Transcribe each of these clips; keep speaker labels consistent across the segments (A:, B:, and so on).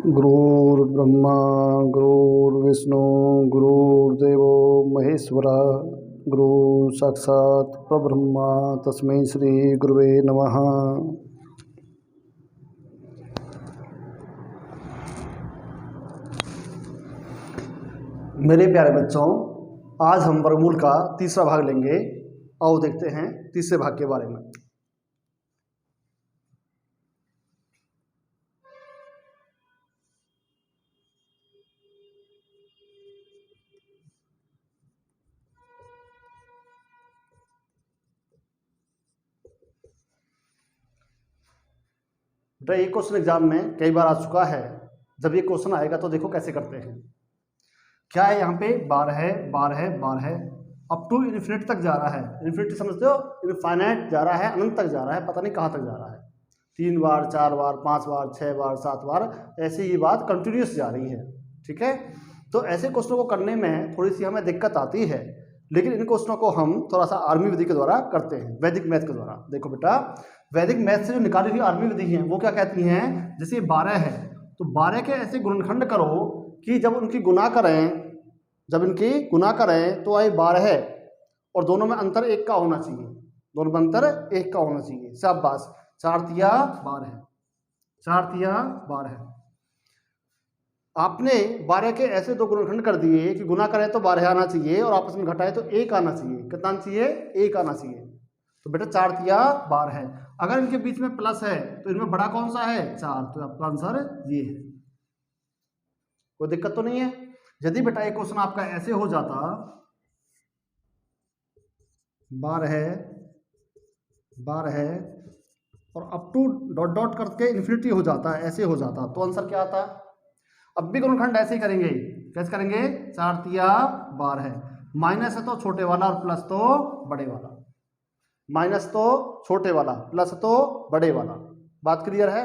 A: गुरुर्ब्रह्मा गुरुर्विष्णु गुरुर्देवो महेश्वरा गुरु साक्षात् परब्रह्मा तस्मै श्री गुरुवे नमः। मेरे प्यारे बच्चों, आज हम वर्गमूल का तीसरा भाग लेंगे। आओ देखते हैं तीसरे भाग के बारे में। बेटा ये क्वेश्चन एग्जाम में कई बार आ चुका है। जब ये क्वेश्चन आएगा तो देखो कैसे करते हैं। क्या है यहाँ पे? बार है, बार है, बार है, अप टू इन्फिनिटी तक जा रहा है। इन्फिनिटी समझते हो? इनफाइनाइट जा रहा है, अनंत तक जा रहा है, पता नहीं कहाँ तक जा रहा है। 3 बार, 4 बार, 5 बार, 6 बार, 7 बार, ऐसी ही बात कंटिन्यूस जा रही है। ठीक है, तो ऐसे क्वेश्चनों को करने में थोड़ी सी हमें दिक्कत आती है, लेकिन इन क्वेश्चनों को हम थोड़ा सा आर्मी विधि के द्वारा करते हैं, वैदिक मैथ के द्वारा। देखो बेटा, वैदिक मैथ से जो निकाली हुई आर्मी विधि है वो क्या कहती हैं? जैसे 12 है तो 12 के ऐसे गुणनखंड करो कि जब इनकी गुना करें तो आए 12 है और दोनों में अंतर 1 का होना चाहिए। दोनों में अंतर 1 का होना चाहिए। शाबाश, 4 तिया 12 है, 4 तिया 12 है। आपने 12 के ऐसे दो गुणनखंड कर दिए कि गुना करें तो 12 आना चाहिए और आपस में घटाए तो 1 आना चाहिए। कितना आना चाहिए? 1 आना चाहिए। तो बेटा 4 तिया 12 है। अगर इनके बीच में प्लस है तो इनमें बड़ा कौन सा है? 4। तो आपका आंसर ये है। कोई दिक्कत तो नहीं है? यदि बेटा एक क्वेश्चन आपका ऐसे हो जाता, 12 है और अप टू डॉट डॉट करके इन्फिनिटी हो जाता है, ऐसे हो जाता, तो आंसर क्या आता? अब भी गुणनखंड ऐसे ही करेंगे। कैसे करेंगे? 4 तिया 12 है। माइनस है तो छोटे वाला और प्लस तो बड़े वाला। माइनस तो छोटे वाला, प्लस तो बड़े वाला। बात क्लियर है?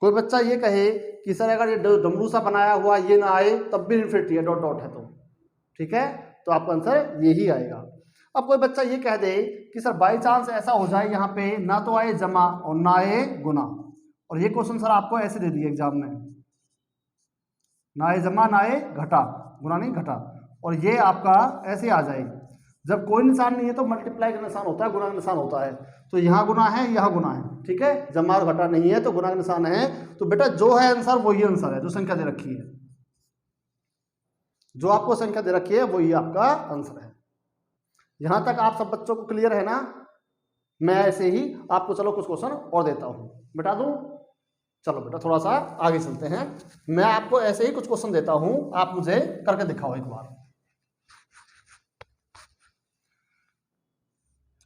A: कोई बच्चा ये कहे कि सर अगर ये डमरू सा बनाया हुआ ये ना आए तब भी इन्फिनिटी है, डॉट डॉट है तो ठीक है, तो आपका आंसर यही आएगा। अब कोई बच्चा ये कह दे कि सर बाई चांस ऐसा हो जाए यहाँ पे ना तो आए जमा और ना आए गुना, और ये क्वेश्चन सर आपको ऐसे दे दिए एग्जाम में, ना आए जमा ना आए घटा, गुना नहीं घटा, और ये आपका ऐसे आ जाए। जब कोई निशान नहीं है तो मल्टीप्लाई का निशान होता है, गुना का निशान होता है। तो यहाँ गुना है, यहाँ गुना है, ठीक है, जमा और घटा नहीं है तो गुना का निशान है। तो बेटा जो है आंसर वही आंसर है जो संख्या दे रखी है, जो आपको संख्या दे रखी है वही आपका आंसर है। यहां तक आप सब बच्चों को क्लियर है ना? मैं ऐसे ही आपको चलो कुछ क्वेश्चन और देता हूं, बता दूं। चलो बेटा थोड़ा सा आगे चलते हैं। मैं आपको ऐसे ही कुछ क्वेश्चन देता हूं, आप मुझे करके दिखाओ एक बार।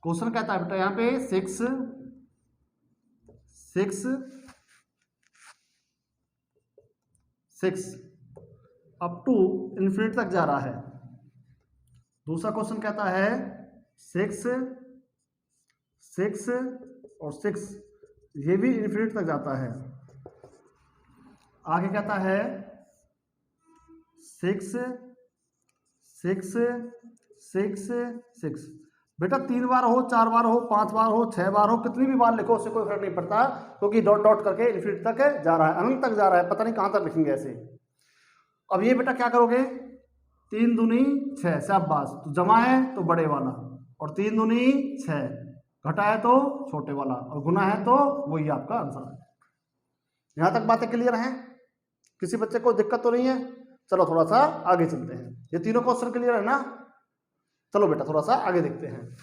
A: क्वेश्चन कहता है बेटा यहाँ पे 6 अप टू इन्फिनिटी तक जा रहा है। दूसरा क्वेश्चन कहता है 6 और 6 ये भी इन्फिनिटी तक जाता है। आगे कहता है 6 बेटा 3 बार हो, 4 बार हो, 5 बार हो, 6 बार हो, कितनी भी बार लिखो उससे कोई फर्क नहीं पड़ता, क्योंकि डॉट डॉट करके इन्फिनिटी तक जा रहा है, अनंत तक जा रहा है, पता नहीं कहां तक लिखेंगे ऐसे। अब ये बेटा क्या करोगे? 3 दूनी 6, शाबाश। तो जमा है तो बड़े वाला, और 3 दूनी 6, घटा है तो छोटे वाला, और गुना है तो वही आपका आंसर है। यहां तक बातें क्लियर हैं? किसी बच्चे को दिक्कत तो नहीं है? चलो थोड़ा सा आगे चलते हैं। ये तीनों क्वेश्चन क्लियर है ना? चलो बेटा थोड़ा सा आगे देखते हैं।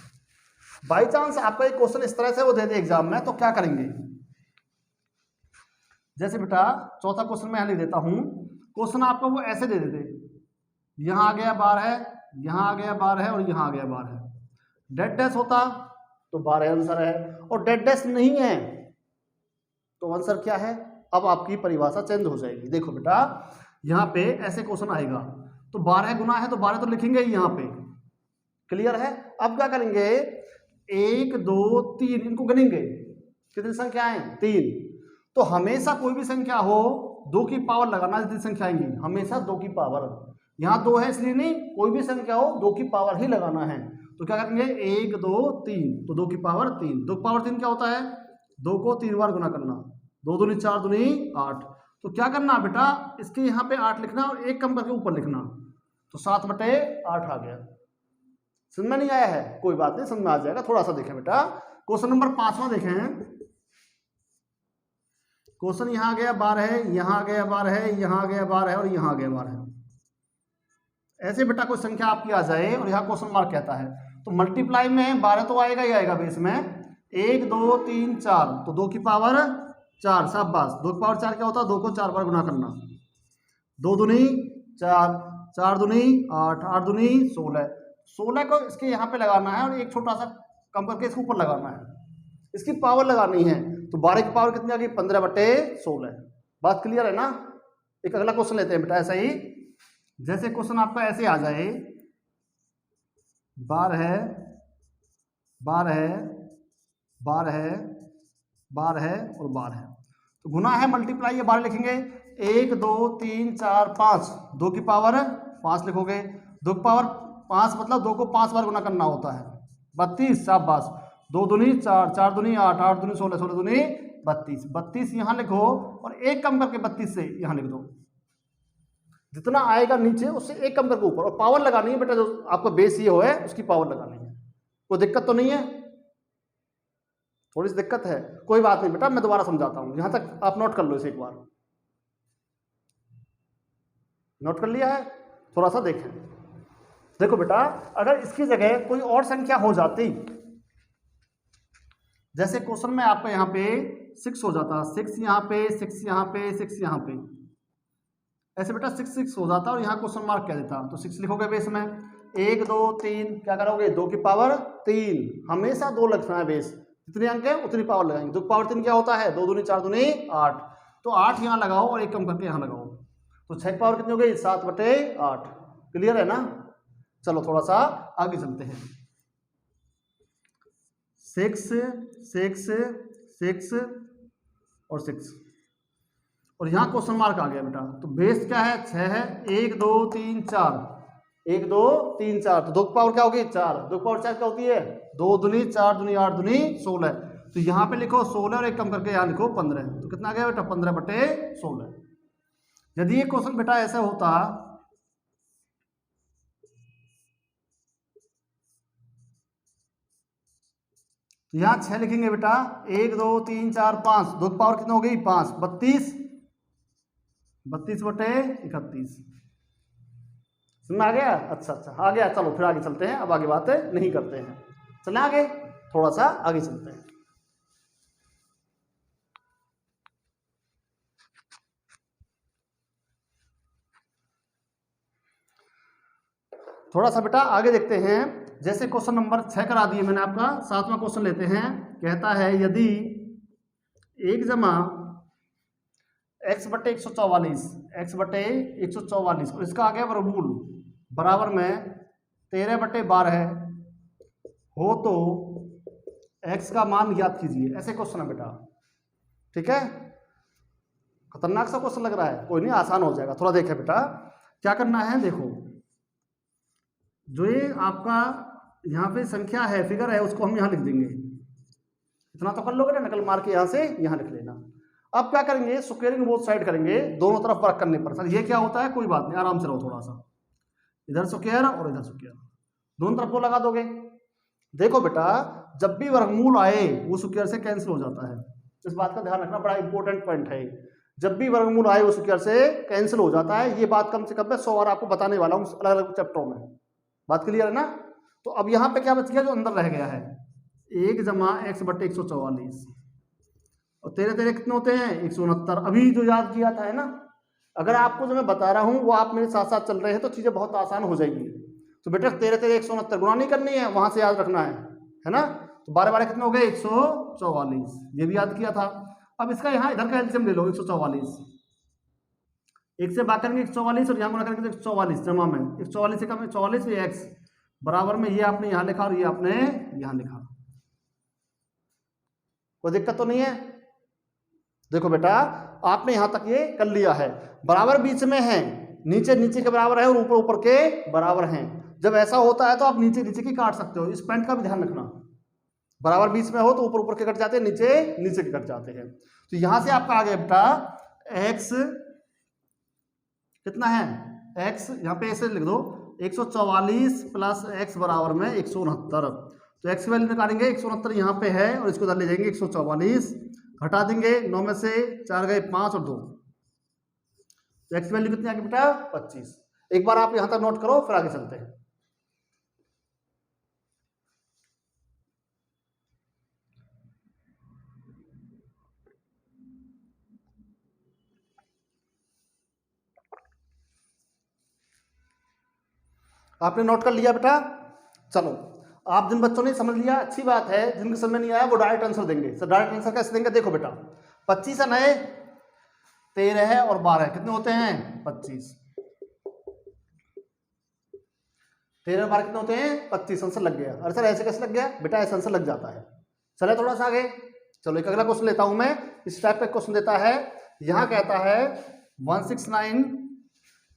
A: बाई चांस आपका एक क्वेश्चन इस तरह से वो दे दे एग्जाम में, तो क्या करेंगे? जैसे बेटा चौथा क्वेश्चन मैं यहां लिख देता हूं। क्वेश्चन आपको वो ऐसे दे देते, यहां आ गया 12 है, यहां आ गया 12 है और यहां आ गया 12 है। डेड डैश होता तो 12 आंसर है, और डेड डैश नहीं है तो आंसर क्या है? अब आपकी परिभाषा चेंज हो जाएगी। देखो बेटा यहाँ पे ऐसे क्वेश्चन आएगा तो 12 गुना है तो 12 तो लिखेंगे ही यहाँ पे, क्लियर है? अब क्या करेंगे? 1 2 3 इनको गिनेंगे। कितनी संख्या है? 3। तो हमेशा कोई भी संख्या हो 2 की पावर लगाना, जितनी संख्या आएंगी हमेशा 2 की पावर। यहाँ 2 है इसलिए नहीं, कोई भी संख्या हो 2 की पावर ही लगाना है। तो क्या करेंगे? 1 2 3, तो 2 की पावर 3। 2 की पावर 3 क्या होता है? 2 को 3 बार गुना करना, 2 दूनी 4 दूनी 8। तो क्या करना बेटा, इसके यहाँ पे 8 लिखना और एक कम करके ऊपर लिखना, तो 7/8 आ गया। समझ में नहीं आया है? कोई बात नहीं, समझ में आ जाएगा। थोड़ा सा देखें बेटा, क्वेश्चन नंबर 5वां देखें। क्वेश्चन यहाँ आ गया 12 है, यहाँ आ गया 12 है, यहाँ आ गया 12 है और यहाँ आ गया 12 है। ऐसे बेटा कोई संख्या आपकी आ जाए और यहाँ क्वेश्चन मार्क कहता है, तो मल्टीप्लाई में 12 तो आएगा ही आएगा बेस में, 1 2 3 4, तो 2 की पावर 4, शाबाश। 2 की पावर 4 क्या होता है? 2 को 4 बार गुना करना, 2 दूनी 4, 4 दूनी 8, 8 दूनी 16, 16 को इसके यहाँ पे लगाना है और एक छोटा सा कम करके इसके ऊपर लगाना है, इसकी पावर लगानी है। तो 12 की पावर कितनी आ गई? 15/16। बात क्लियर है ना? एक अगला क्वेश्चन लेते हैं बेटा ऐसा ही। जैसे क्वेश्चन आपका ऐसे आ जाए, 12 है, 12 है, 12 है, 12 है और 12 है, तो गुना है मल्टीप्लाई ये 12 लिखेंगे, 1 2 3 4 5, 2 की पावर 5 लिखोगे, 2 की पावर 5 मतलब 2 को 5 बार गुना करना होता है, 32, शाबाश। 2 दूनी 4, 4 दूनी 8, 8 दूनी 16, 16 दूनी 32, 32 यहाँ लिखो और एक कम करके 32 से यहाँ लिख दो, जितना आएगा नीचे उससे एक कम करके ऊपर, और पावर लगानी है बेटा, जो आपका बेस ये हो है उसकी पावर लगानी है। कोई दिक्कत तो नहीं है? थोड़ी सी दिक्कत है, कोई बात नहीं बेटा, मैं दोबारा समझाता हूँ, यहां तक आप नोट कर लो इसे एक बार। नोट कर लिया है? थोड़ा सा देखें। देखो बेटा, अगर इसकी जगह कोई और संख्या हो जाती, जैसे क्वेश्चन में आपका यहाँ पे 6 हो जाता, 6 यहाँ पे, 6 यहाँ पे, 6 यहाँ पे, ऐसे बेटा 6 6 हो जाता और यहाँ क्वेश्चन मार्क क्या देता, तो 6 लिखोगे बेस में, 1 2 3 क्या करोगे, 2 की पावर 3, हमेशा 2 लगना है बेस, जितने अंक है उतनी पावर लगाएंगे। 2 की पावर 3 क्या होता है? 2 दूनी 4 दूनी 8, तो 8 यहाँ लगाओ और एक कम करके यहाँ लगाओ, तो 6 की पावर कितनी हो गई? 7/8। क्लियर है ना? चलो थोड़ा सा आगे चलते हैं। 6 6 6 और 6, और यहाँ क्वेश्चन मार्क आ गया बेटा, तो बेस क्या है? 6 है, 1 2 3 4, 1 2 3 4, तो 2 की पावर क्या होगी? 4, 2 की पावर 4 क्या होती है? 2 दूनी 4 दूनी 8 दूनी 16, तो यहाँ पे लिखो 16 और एक कम करके यहाँ लिखो 15, तो कितना आ गया बेटा? 15/16। यदि ये क्वेश्चन बेटा ऐसा होता, तो यहाँ 6 लिखेंगे बेटा, 1 2 3 4 5, 2 की पावर कितना हो गई? 5, 32, 32/31। समझ में आ गया? अच्छा अच्छा आ गया। चलो फिर आगे चलते हैं, अब आगे बातें नहीं करते हैं, चलें आगे, थोड़ा सा आगे चलते हैं। थोड़ा सा बेटा आगे देखते हैं। जैसे क्वेश्चन नंबर 6 करा दिए मैंने आपका, 7वां क्वेश्चन लेते हैं। कहता है यदि 1 जमा x/144, x/144 और इसका आ गया वर्गमूल बराबर में 13/12 हो तो x का मान ज्ञात कीजिए। ऐसे क्वेश्चन है बेटा, ठीक है? खतरनाक सा क्वेश्चन लग रहा है, कोई नहीं, आसान हो जाएगा। थोड़ा देखें बेटा क्या करना है। देखो, जो ये आपका यहाँ पे संख्या है, फिगर है, उसको हम यहाँ लिख देंगे। इतना तो कर लोगे ना, नकल मार के यहाँ से यहाँ लिख लेना। अब क्या करेंगे? स्क्वायरिंग बोथ साइड करेंगे, दोनों तरफ वर्क करने पर। सर ये क्या होता है? कोई बात नहीं, आराम से रहो, थोड़ा सा इधर स्क्वायर और इधर स्क्वायर, दोनों तरफ को लगा दोगे। देखो बेटा, जब भी वर्गमूल आए वो स्क्वायर से कैंसिल हो जाता है, इस बात का ध्यान रखना, बड़ा इंपॉर्टेंट पॉइंट है। जब भी वर्गमूल आए वो स्क्वायर से कैंसिल हो जाता है। ये बात कम से कम मैं 100 बार आपको बताने वाला हूँ अलग अलग चैप्टरों में। बात क्लियर है ना? तो अब यहाँ पे क्या बच गया? जो अंदर रह गया है 1 जमा x/144, और 13 कितने होते हैं? 169। अभी जो याद किया था है ना, अगर आपको जो मैं बता रहा हूँ वो आप मेरे साथ साथ चल रहे हैं तो चीज़ें बहुत आसान हो जाएगी। तो बेटा 13 169 गुणा नहीं करनी है, वहाँ से याद रखना है ना? तो 12 कितने हो गए? 144, ये भी याद किया था। अब इसका यहाँ इधर का एलसीएम ले लो, 144, एक से बात करेंगे 144 और यहाँ गुणा करेंगे 144 जमा में 144 से कम 44 x बराबर में, ये आपने यहाँ लिखा और ये आपने यहाँ लिखा। कोई दिक्कत तो नहीं है? देखो बेटा, आपने यहां तक ये कर लिया है। बराबर बीच में है, नीचे नीचे के बराबर है और ऊपर ऊपर के बराबर हैं। जब ऐसा होता है तो आप नीचे नीचे की काट सकते हो, इस पॉइंट का भी ध्यान रखना। बराबर बीच में हो तो ऊपर ऊपर के कट जाते हैं, नीचे नीचे के कट जाते हैं। तो यहां से आपका आ गया बेटा एक्स कितना है, एक्स यहाँ पे ऐसे लिख दो 144 प्लस एक्स बराबर में 169। तो एक्स की वैल्यू निकालेंगे 169 यहाँ पे है और इसको उधर ले जाएंगे 144, घटा देंगे 9 में से 4 गए 5 और 2, तो एक्स की वैल्यू कितनी आ गई बेटा 25। एक बार आप यहाँ तक नोट करो फिर आगे चलते हैं। आपने नोट कर लिया बेटा? चलो, आप जिन बच्चों ने समझ लिया अच्छी बात है, जिनके समझ नहीं आया वो डायरेक्ट आंसर देंगे। सर डायरेक्ट आंसर कैसे देंगे? देखो बेटा 25 है नए 13 है और 12 कितने होते हैं 25, 13 और 12 कितने होते हैं 25। आंसर लग गया। अरे सर ऐसे कैसे लग गया? बेटा ऐसे आंसर लग जाता है। चले थोड़ा सा आगे, चलो एक अगला क्वेश्चन लेता हूं मैं। इस टाइप का क्वेश्चन देता है, यहाँ कहता है 169,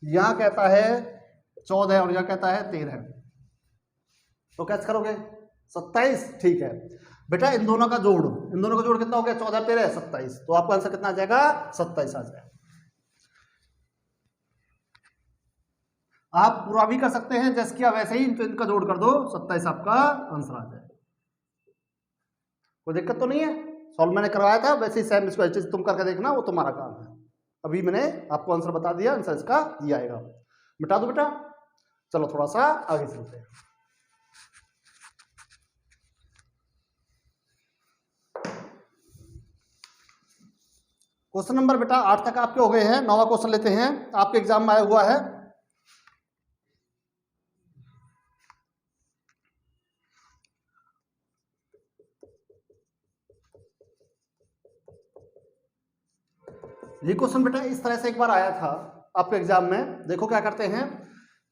A: यहाँ कहता है 14 और यहाँ कहता है 13, तो कैसे करोगे? 27, ठीक है बेटा। इन दोनों का जोड़ कितना हो गया? 14 13 27, तो आपका आंसर कितना आ जाएगा? 27 आ जाएगा। आप पूरा भी कर सकते हैं जैसे किया वैसे ही, इनका जोड़ कर दो 27 आपका आंसर आ जाएगा। कोई दिक्कत तो नहीं है? सॉल्व मैंने करवाया था, वैसे ही सेम इसको तुम करके देखना, वो तुम्हारा काम है। अभी मैंने आपको आंसर बता दिया, आंसर इसका दिया आएगा। मिटा दो बेटा। चलो थोड़ा सा आगे चलते हैं। क्वेश्चन नंबर बेटा 8 तक आपके हो गए हैं। 9वां क्वेश्चन लेते हैं, आपके एग्जाम में आया हुआ है। ये क्वेश्चन बेटा इस तरह से एक बार आया था आपके एग्जाम में। देखो क्या करते हैं,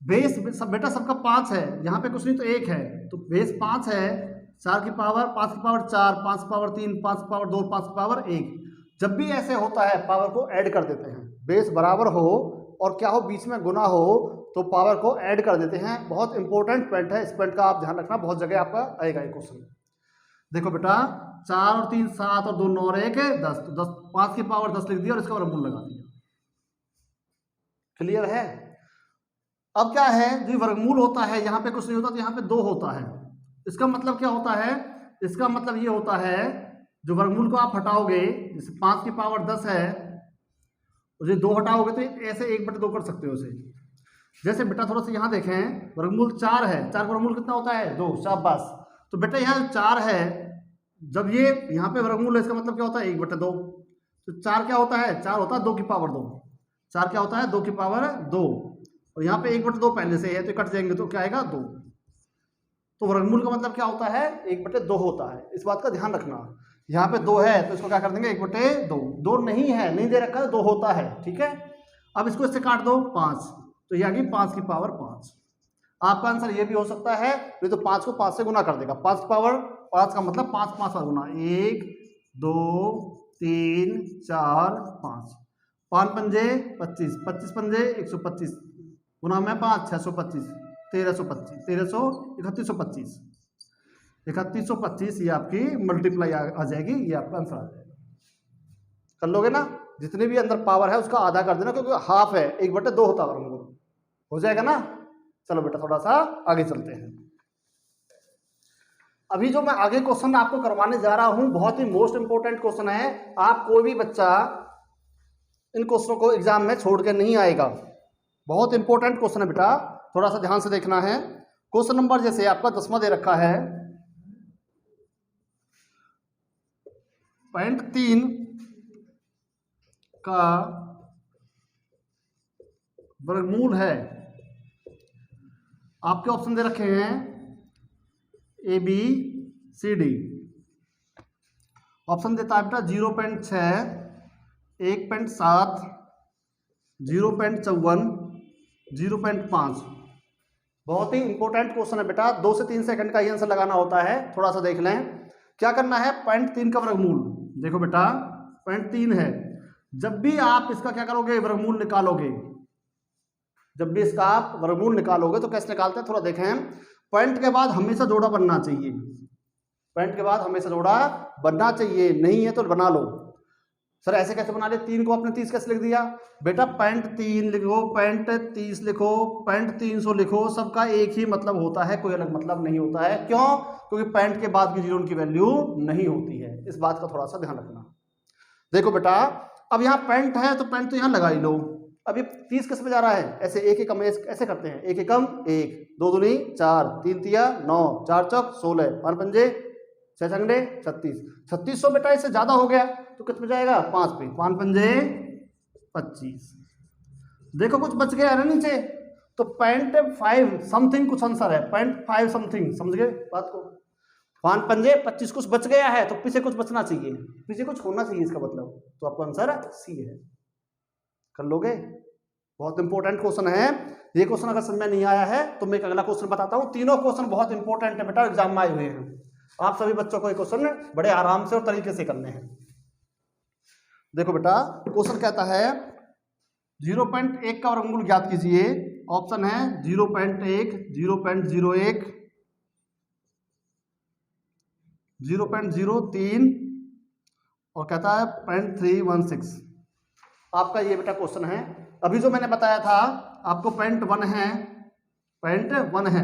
A: बेस बेटा सबका 5 है, यहाँ पे कुछ नहीं तो 1 है, तो बेस 5 है, 4 की पावर 5 की पावर 4, 5 की पावर 3, 5 की पावर 2, 5 की पावर 1। जब भी ऐसे होता है पावर को ऐड कर देते हैं। बेस बराबर हो और क्या हो बीच में गुना हो तो पावर को ऐड कर देते हैं। बहुत इंपॉर्टेंट पॉइंट है, इस पॉइंट का आप ध्यान रखना, बहुत जगह आपका आएगा ये क्वेश्चन। देखो बेटा 4 और 3 7 और 2 9 और 1 10, तो 10 5 की पावर 10 लिख दिया और इसका वर्गमूल लगा दिया। क्लियर है? अब क्या है, जो वर्गमूल होता है यहाँ पे कुछ नहीं होता, तो यहाँ पे 2 होता है। इसका मतलब क्या होता है? इसका मतलब ये होता है जो वर्गमूल को आप हटाओगे, जैसे 5 की पावर 10 है, उसे 2 हटाओगे तो ऐसे 1/2 कर सकते हो उसे। जैसे बेटा थोड़ा सा यहाँ देखें, वर्गमूल 4 है, 4 का वर्गमूल कितना होता है 2, शाबाश। तो बेटा यहाँ 4 है, जब ये यहाँ पे वर्गमूल है इसका मतलब क्या होता है 1/2। तो 4 क्या होता है? 4 होता है 2 की पावर 2। 4 क्या होता है? 2 की पावर 2, और यहाँ पे 1/2 पहले से है तो कट जाएंगे तो क्या आएगा 2। तो वर्गमूल का मतलब क्या होता है? 1/2 होता है। इस बात का ध्यान रखना। यहाँ पे 2 है तो इसको क्या कर देंगे 1/2। 2 नहीं है, नहीं दे रखा है, 2 होता है, ठीक है। अब इसको इससे काट दो 5, तो ये आ गई 5 की पावर 5। आपका आंसर ये भी हो सकता है, नहीं तो 5 को 5 से गुना कर देगा। 5 की पावर 5 का मतलब 5 5 बार गुना, 1 2 3 4 5, 5 पंजे 25, 25 पंजे 125, गुना में 5 625, 1325, 3125, 3125 ये आपकी मल्टीप्लाई आ जाएगी, ये आपका आंसर आ जाएगा। कर लोगे ना? जितने भी अंदर पावर है उसका आधा कर देना, क्योंकि हाफ है, 1/2 होता है, हो जाएगा ना। चलो बेटा थोड़ा सा आगे चलते हैं। अभी जो मैं आगे क्वेश्चन आपको करवाने जा रहा हूं बहुत ही मोस्ट इंपोर्टेंट क्वेश्चन है। आप कोई भी बच्चा इन क्वेश्चनों को एग्जाम में छोड़ के नहीं आएगा। बहुत इंपॉर्टेंट क्वेश्चन है बेटा, थोड़ा सा ध्यान से देखना है। क्वेश्चन नंबर जैसे आपका 10वां दे रखा है, पॉइंट 3 का वर्गमूल है। आपके ऑप्शन दे रखे हैं A B C D. Option देता है बेटा 0.6, 1.7, 0.54, 0.5। बहुत ही इंपॉर्टेंट क्वेश्चन है बेटा, 2 से 3 सेकंड का ये आंसर लगाना होता है। थोड़ा सा देख लें क्या करना है। पॉइंट 3 का वर्गमूल, देखो बेटा पॉइंट 3 है, जब भी आप इसका क्या करोगे वर्गमूल निकालोगे, जब भी इसका आप वर्गमूल निकालोगे तो कैसे निकालते हैं थोड़ा देखें। पॉइंट के बाद हमेशा जोड़ा बनना चाहिए, पॉइंट के बाद हमेशा जोड़ा बनना चाहिए, नहीं है तो बना लो। सर ऐसे कैसे बना लिया, 3 को आपने 30 कैसे लिख दिया, बेटा 0.3 लिखो, 0.30 लिखो, 0.300 लिखो, सबका एक ही मतलब होता है, कोई अलग मतलब नहीं होता है। क्यों? क्योंकि पॉइंट के बाद की जीरो की वैल्यू नहीं होती है, इस बात का थोड़ा सा ध्यान रखना। देखो बेटा अब यहाँ पेंट है तो पेंट तो यहाँ लगा ही लो। अब ये 30 किस पे जा रहा है, ऐसे एक एक कम ऐसे करते हैं, एक एकम 1, 2 दूनी 4, 3 तिया 9, 4 चौक 16, 5 पंजे 6 छंगड़े 36, 3600 बेटा इससे ज्यादा हो गया तो कितने जाएगा 5 पे, 5 पंजे 25। देखो कुछ बच गया है ना नीचे, तो 0.5 समथिंग कुछ आंसर है, 0.5 समथिंग, समझ गए बात को। 5 पंजे 25 कुछ बच गया है तो पीछे कुछ बचना चाहिए, पीछे कुछ होना चाहिए इसका मतलब, तो आपका आंसर सी है। कर लोगे? बहुत इंपॉर्टेंट क्वेश्चन है ये। क्वेश्चन अगर समझ में नहीं आया है तो मैं एक अगला क्वेश्चन बताता हूँ। तीनों क्वेश्चन बहुत इंपॉर्टेंट है बेटा, एग्जाम में आए हुए हैं। आप सभी बच्चों को ये क्वेश्चन बड़े आराम से और तरीके से करने हैं। देखो बेटा क्वेश्चन कहता है 0.1 का वर्गमूल ज्ञात कीजिए। ऑप्शन है 0.1, 0.01, 0.03 और कहता है 0.316। आपका ये बेटा क्वेश्चन है। अभी जो मैंने बताया था आपको 0.1 है, 0.1 है,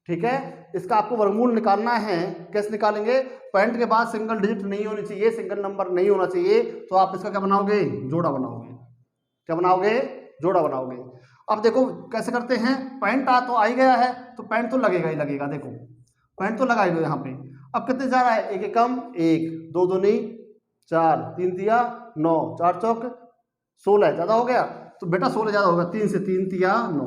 A: ठीक है। इसका आपको वर्गमूल निकालना है। कैसे निकालेंगे? पॉइंट के बाद सिंगल डिजिट नहीं होनी चाहिए, सिंगल नंबर नहीं होना चाहिए, तो आप इसका क्या बनाओगे? जोड़ा बनाओगे। क्या बनाओगे? जोड़ा बनाओगे। अब देखो कैसे करते हैं, पॉइंट तो आ ही गया है तो पॉइंट तो लगेगा ही लगेगा। देखो पॉइंट तो लगा ही लो यहाँ पे। अब कितने जा रहा है? एक एकम 1, 2 दूनी 4, 3 तिया 9, 4 चौक 16, ज्यादा हो गया तो बेटा 16 ज्यादा होगा, 3 से 3 तिया 9,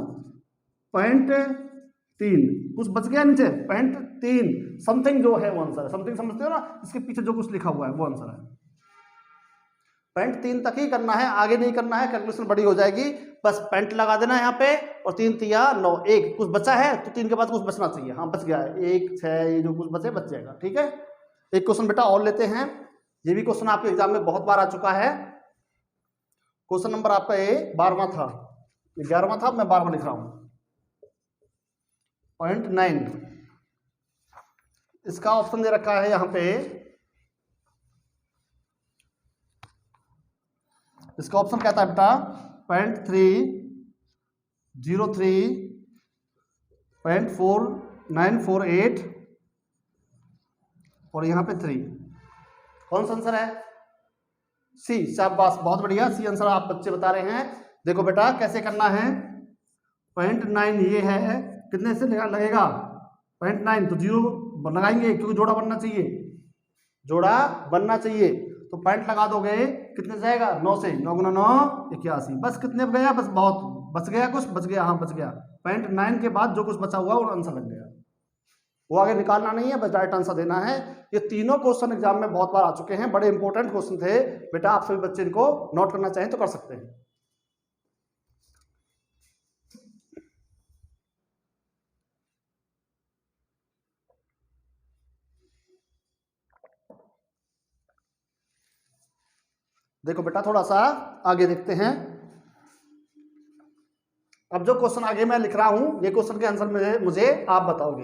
A: 0.3 कुछ बच गया नीचे, 0.3 समथिंग जो है वो आंसर है। समथिंग समझते हो ना, इसके पीछे जो कुछ लिखा हुआ है वो आंसर है। 0.3 तक ही करना है, आगे नहीं करना है, कैलकुलेशन बड़ी हो जाएगी। बस पॉइंट लगा देना है यहाँ पे और 3 तिया 9, 1 कुछ बचा है तो 3 के बाद कुछ बचना चाहिए। हाँ बच गया है 1, 6, ये जो कुछ बचे बच जाएगा, ठीक है। एक क्वेश्चन बेटा और लेते हैं। ये भी क्वेश्चन आपके एग्जाम में बहुत बार आ चुका है। क्वेश्चन नंबर आपका ये 12वां था, 11वां था, मैं 12वां लिख रहा हूं। 0.9 इसका ऑप्शन दे रखा है यहां पे। इसका ऑप्शन कहता है बेटा 0.303, 0.4948 और यहां पे 3। कौन सा आंसर है? सी। शाबाश, बहुत बढ़िया, सी आंसर आप बच्चे बता रहे हैं। देखो बेटा कैसे करना है, 0.9 ये है, कितने से लगेगा 0.9 तो 0 लगाएंगे क्योंकि जोड़ा बनना चाहिए, जोड़ा बनना चाहिए तो पॉइंट लगा दोगे, कितने जाएगा 9 से, 9 गुना 9 81। बस कितने गया? बस बहुत बच गया, कुछ बच गया, हाँ बच गया। 0.9 के बाद जो कुछ बचा हुआ वो आंसर लग गया, वो आगे निकालना नहीं है, बस डायरेक्ट आंसर देना है। ये तीनों क्वेश्चन एग्जाम में बहुत बार आ चुके हैं, बड़े इंपॉर्टेंट क्वेश्चन थे बेटा। आप सभी बच्चे इनको नोट करना चाहें तो कर सकते हैं। देखो बेटा थोड़ा सा आगे देखते हैं। अब जो क्वेश्चन आगे मैं लिख रहा हूं ये क्वेश्चन के आंसर मुझे आप बताओगे।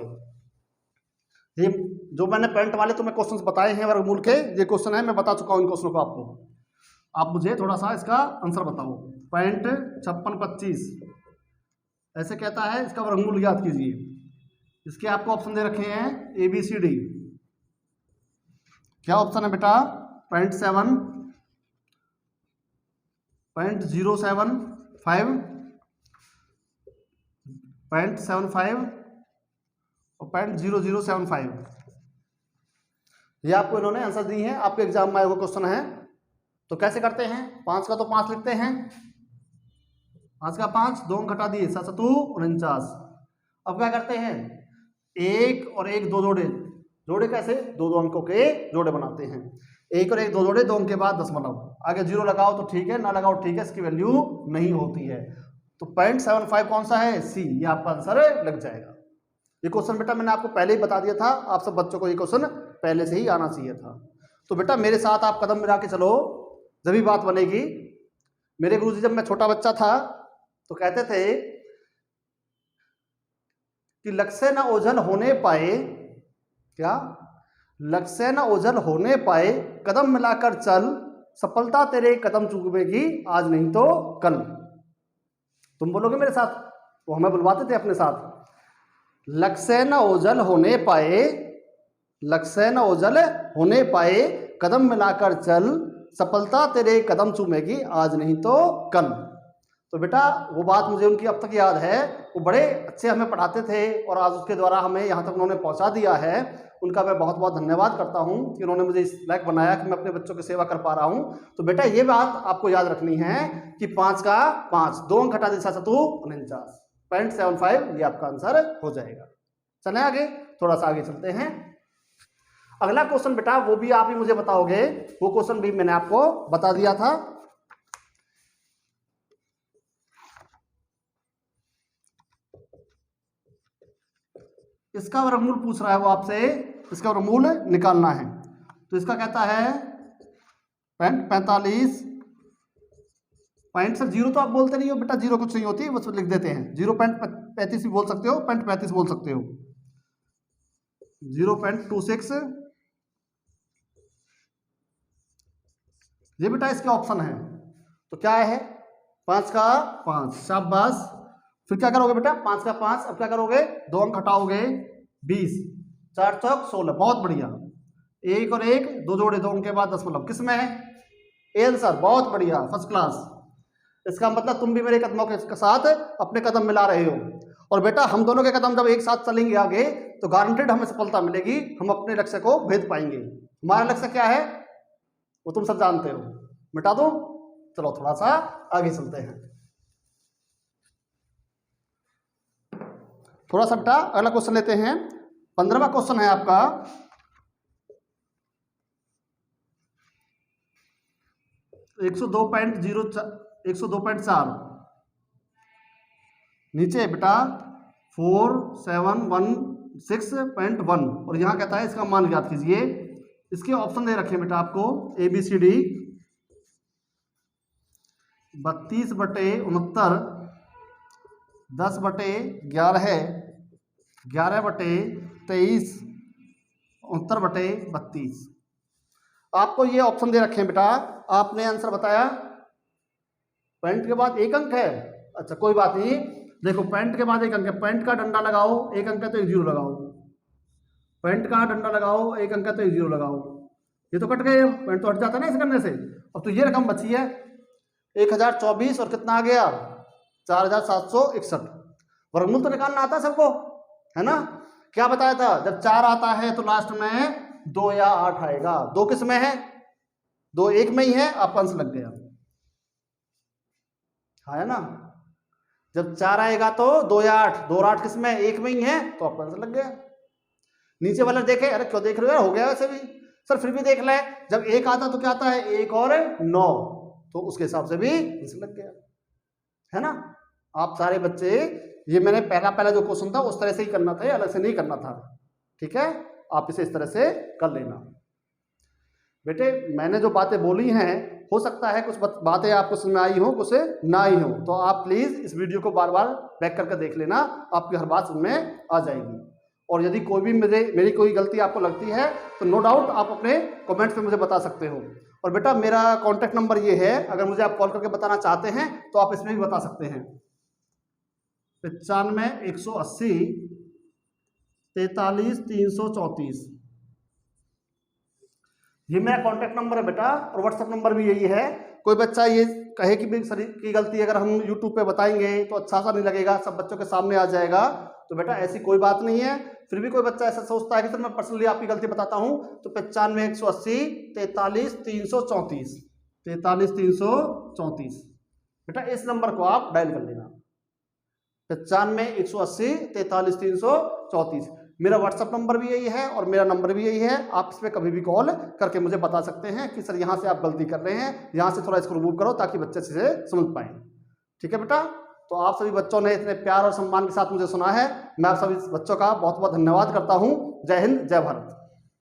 A: ये जो मैंने पेंट वाले तुम्हें क्वेश्चंस बताए हैं वर्गमूल के, ये क्वेश्चन है, मैं बता चुका हूं इन क्वेश्चनों को आपको। आप मुझे थोड़ा सा इसका आंसर बताओ। 0.5625 ऐसे कहता है, इसका वर्गमूल याद कीजिए। इसके आपको ऑप्शन दे रखे हैं ABCD। क्या ऑप्शन है बेटा? 0.7, 0.075, 0.75 और 0.0075। ये आपको इन्होंने आंसर दी है, आपके एग्जाम में आए हुए क्वेश्चन है। तो कैसे करते हैं? 5 का तो 5 लिखते हैं, 5 का 5, 2 घटा दिए 7 7 49। अब क्या करते हैं? 1 और 1 दो जोड़े, जोड़े कैसे? 2 अंकों के जोड़े बनाते हैं। 1 और 1 दो जोड़े, 2 अंक के बाद दशमलव, आगे 0 लगाओ तो ठीक है, ना लगाओ ठीक है, इसकी वैल्यू नहीं होती है। तो 0.75 कौन सा है? सी। ये आपका आंसर लग जाएगा। ये क्वेश्चन बेटा मैंने आपको पहले ही बता दिया था, आप सब बच्चों को ये क्वेश्चन पहले से ही आना चाहिए था। तो बेटा मेरे साथ आप कदम मिला के चलो, जब भी बात बनेगी। मेरे गुरुजी जब मैं छोटा बच्चा था तो कहते थे कि लक्ष्य न ओझल होने पाए, क्या? लक्ष्य न ओझल होने पाए, कदम मिलाकर चल, सफलता तेरे कदम चूमेगी आज नहीं तो कल। तुम बोलोगे मेरे साथ, वो हमें बुलवाते थे अपने साथ। लक्ष्य न ओझल होने पाए, लक्ष्य न ओझल होने पाए, कदम मिलाकर चल, सफलता तेरे कदम चूमेगी आज नहीं तो कल। तो बेटा वो बात मुझे उनकी अब तक याद है, वो बड़े अच्छे हमें पढ़ाते थे और आज उसके द्वारा हमें यहाँ तक उन्होंने पहुँचा दिया है। उनका मैं बहुत बहुत धन्यवाद करता हूँ कि उन्होंने मुझे इस लायक बनाया कि मैं अपने बच्चों की सेवा कर पा रहा हूँ। तो बेटा ये बात आपको याद रखनी है कि 5 का 5, 2 अंक घटा दिशा सतु 49.75, ये आपका आंसर हो जाएगा। चलें आगे, थोड़ा सा आगे चलते हैं। अगला क्वेश्चन बेटा वो भी आप ही मुझे बताओगे, वो क्वेश्चन भी मैंने आपको बता दिया था। इसका वर्गमूल पूछ रहा है वो आपसे, इसका वर्गमूल निकालना है। तो इसका कहता है 45 पॉइंट, सर जीरो तो आप बोलते नहीं हो बेटा, जीरो कुछ नहीं होती, बस लिख देते हैं 0.35 भी बोल सकते हो, 0.35 बोल सकते हो, 0.26, ये बेटा इसके ऑप्शन है। तो क्या है 5 का 5, शाबाश। फिर क्या करोगे बेटा 5 का 5, अब क्या करोगे 2 अंक हटाओगे 20, 4 चौक 16, बहुत बढ़िया। 1 और 1 2 जोड़े 2 के बाद 10 मतलब किस में है, ए आंसर, बहुत बढ़िया, फर्स्ट क्लास। इसका मतलब तुम भी मेरे कदमों के साथ अपने कदम मिला रहे हो। और बेटा हम दोनों के कदम जब एक साथ चलेंगे आगे तो गारंटेड हमें सफलता मिलेगी, हम अपने लक्ष्य को भेद पाएंगे। हमारा लक्ष्य क्या है वो तुम सब जानते हो, मिटा दो। चलो थोड़ा सा आगे चलते हैं, थोड़ा सा बेटा अगला क्वेश्चन लेते हैं। 15वां क्वेश्चन है आपका, एक सौ 102.4 नीचे बेटा 4716.1 और यहाँ कहता है इसका मान ज्ञात कीजिए। इसके ऑप्शन दे रखे बेटा आपको ABCD 32/69, 10/11, 11/23, 69/32। आपको ये ऑप्शन दे रखे हैं बेटा, आपने आंसर बताया। पॉइंट के बाद 1 अंक है, अच्छा कोई बात नहीं, देखो पॉइंट के बाद 1 अंक है, पॉइंट का डंडा लगाओ 1 अंक है तो 1 जीरो लगाओ, पॉइंट का डंडा लगाओ 1 अंक है तो 1 जीरो लगाओ, ये तो कट गए, पॉइंट तो हट जाता है ना इसे करने से। अब तो ये रकम बची है 1024 और कितना आ गया 4761। वर्गमूल तो निकालना आता है सबको, है ना। क्या बताया था, जब 4 आता है तो लास्ट में 2 या 8 आएगा। 2 किस में है, 2 1 में ही है, आपका आंसर लग गया, है ना। जब 4 आएगा तो 2 या 8, 2 और 8 किस में 1 में ही है, तो आपका आंसर लग गया। नीचे वाला देखे, अरे क्यों देख रहे हो, हो गया वैसे भी सर, फिर भी देख ले, जब 1 आता तो क्या आता है 1 और 9, तो उसके हिसाब से भी आंसर लग गया, है ना। आप सारे बच्चे, ये मैंने पहला जो क्वेश्चन था उस तरह से ही करना था, अलग से नहीं करना था, ठीक है। आप इसे इस तरह से कर लेना बेटे। मैंने जो बातें बोली हैं, हो सकता है कुछ बातें आपको समझ में आई हो, कुछ ना आई हो, तो आप प्लीज इस वीडियो को बार बार बैक करके देख लेना, आपकी हर बात समझ में आ जाएगी। और यदि कोई भी मेरी कोई गलती आपको लगती है तो नो डाउट आप अपने कमेंट्स में मुझे बता सकते हो। और बेटा मेरा कॉन्टैक्ट नंबर ये है, अगर मुझे आप कॉल करके बताना चाहते हैं तो आप इसमें भी बता सकते हैं, 95 180 43 334, ये मेरा कॉन्टैक्ट नंबर है बेटा। और व्हाट्सएप नंबर भी यही है। कोई बच्चा ये कहे कि भी सर की गलती अगर हम यूट्यूब पे बताएंगे तो अच्छा सा नहीं लगेगा, सब बच्चों के सामने आ जाएगा, तो बेटा ऐसी कोई बात नहीं है। फिर भी कोई बच्चा ऐसा सोचता है कि सर मैं पर्सनली आपकी गलती बताता हूँ, तो 95 180 43 334, 43 334 बेटा इस नंबर को आप डायल कर लेना, 95 180 43 334। मेरा व्हाट्सअप नंबर भी यही है और मेरा नंबर भी यही है। आप इस पर कभी भी कॉल करके मुझे बता सकते हैं कि सर यहाँ से आप गलती कर रहे हैं, यहाँ से थोड़ा इसको रिमूव करो ताकि बच्चे से समझ पाए, ठीक है बेटा। तो आप सभी बच्चों ने इतने प्यार और सम्मान के साथ मुझे सुना है, मैं आप सभी बच्चों का बहुत बहुत धन्यवाद करता हूँ। जय हिंद, जय भारत।